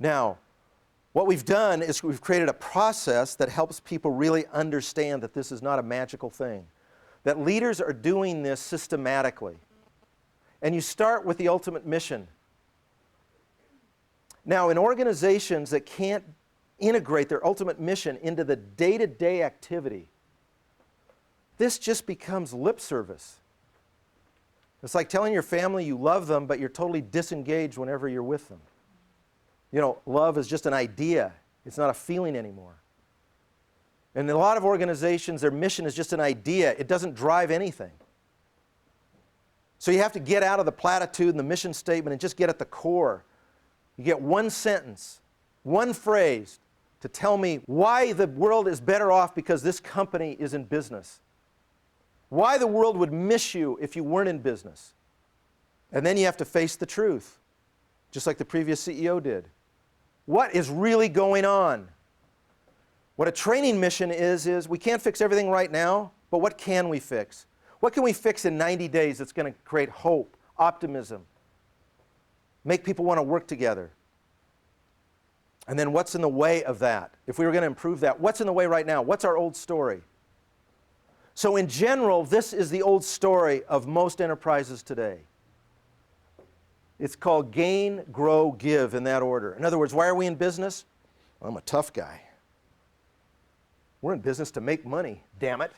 Now, what we've done is we've created a process that helps people really understand that this is not a magical thing, that leaders are doing this systematically. And you start with the ultimate mission. Now, in organizations that can't integrate their ultimate mission into the day-to-day activity, this just becomes lip service. It's like telling your family you love them, but you're totally disengaged whenever you're with them. You know, love is just an idea. It's not a feeling anymore. And in a lot of organizations, their mission is just an idea. It doesn't drive anything. So you have to get out of the platitude and the mission statement and just get at the core. You get one sentence, one phrase to tell me why the world is better off because this company is in business. Why the world would miss you if you weren't in business. And then you have to face the truth, just like the previous CEO did. What is really going on? What a training mission is we can't fix everything right now, but what can we fix? What can we fix in 90 days that's going to create hope, optimism, make people want to work together? And then what's in the way of that? If we were going to improve that, what's in the way right now? What's our old story? So in general, this is the old story of most enterprises today. It's called gain, grow, give in that order. In other words, why are we in business? I'm a tough guy. We're in business to make money, damn it.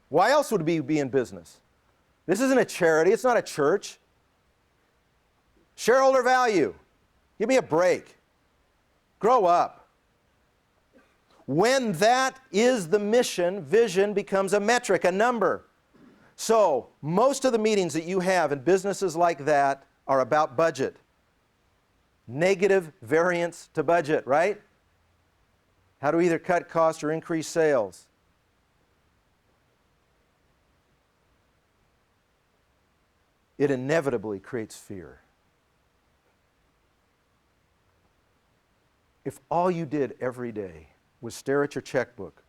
Why else would we be in business? This isn't a charity. It's not a church. Shareholder value. Give me a break. Grow up. When that is the mission, vision becomes a metric, a number. So most of the meetings that you have in businesses like that are about budget. Negative variance to budget, right? How to either cut costs or increase sales. It inevitably creates fear. If all you did every day was stare at your checkbook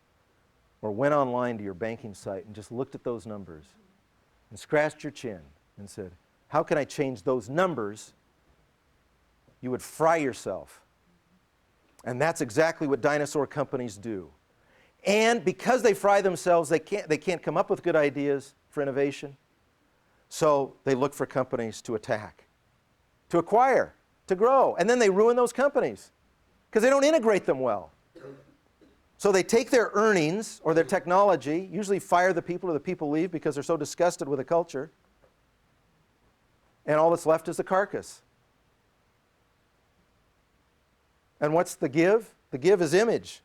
or went online to your banking site and just looked at those numbers and scratched your chin and said, how can I change those numbers? You would fry yourself. And that's exactly what Dinosaur Companies do. And because they fry themselves, they can't come up with good ideas for innovation. So they look for companies to attack, to acquire, to grow. And then they ruin those companies because they don't integrate them well. So they take their earnings or their technology, usually fire the people or the people leave because they're so disgusted with the culture. And all that's left is the carcass. And what's the give? The give is image,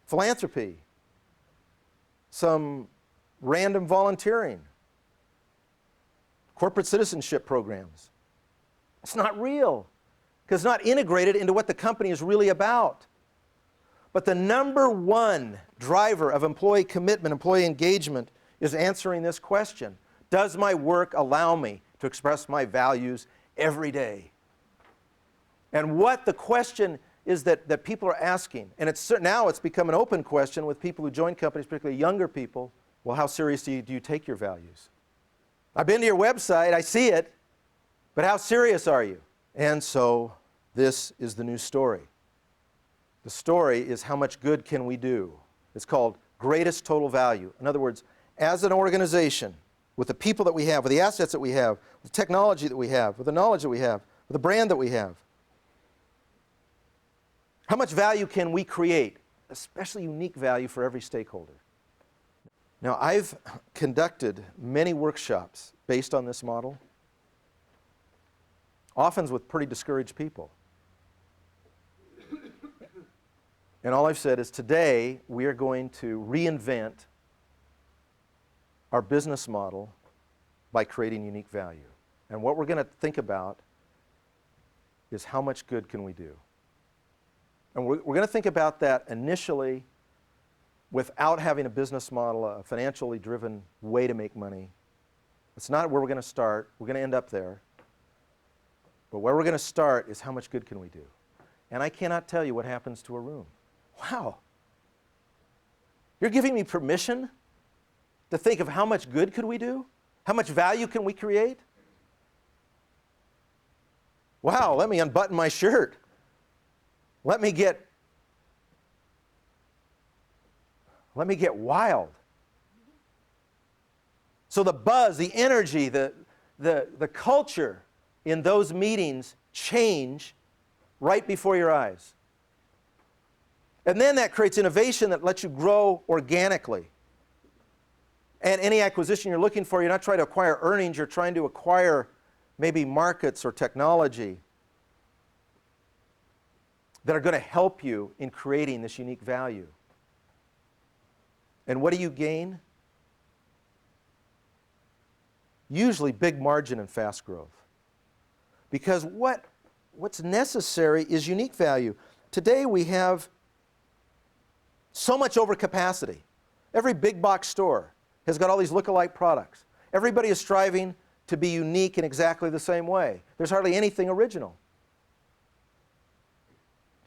philanthropy, some random volunteering, corporate citizenship programs. It's not real because it's not integrated into what the company is really about. But the number one driver of employee commitment, employee engagement, is answering this question. Does my work allow me to express my values every day? And what the question is that people are asking, and now it's become an open question with people who join companies, particularly younger people, well, how serious do you take your values? I've been to your website, I see it, but how serious are you? And so this is the new story. The story is how much good can we do? It's called greatest total value. In other words, as an organization, with the people that we have, with the assets that we have, with the technology that we have, with the knowledge that we have, with the brand that we have, how much value can we create? Especially unique value for every stakeholder. Now, I've conducted many workshops based on this model, often with pretty discouraged people. And all I've said is today we are going to reinvent our business model by creating unique value. And what we're going to think about is how much good can we do? And we're going to think about that initially without having a business model, a financially driven way to make money. It's not where we're going to start. We're going to end up there. But where we're going to start is how much good can we do? And I cannot tell you what happens to a room. Wow. You're giving me permission to think of how much good could we do? How much value can we create? Wow, let me unbutton my shirt. Let me get wild. So the buzz, the energy, the culture in those meetings change right before your eyes. And then that creates innovation that lets you grow organically. And any acquisition you're looking for, you're not trying to acquire earnings, you're trying to acquire maybe markets or technology that are going to help you in creating this unique value. And what do you gain? Usually big margin and fast growth. Because what's necessary is unique value. Today we have so much overcapacity. Every big box store has got all these look-alike products. Everybody is striving to be unique in exactly the same way. There's hardly anything original.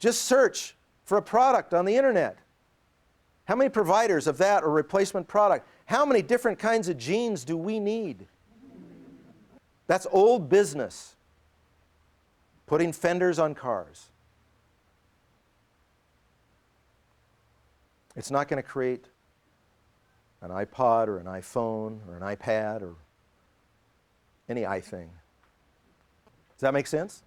Just search for a product on the internet. How many providers of that or replacement product? How many different kinds of jeans do we need? That's old business. Putting fenders on cars. It's not going to create an iPod or an iPhone or an iPad or any thing. Does that make sense?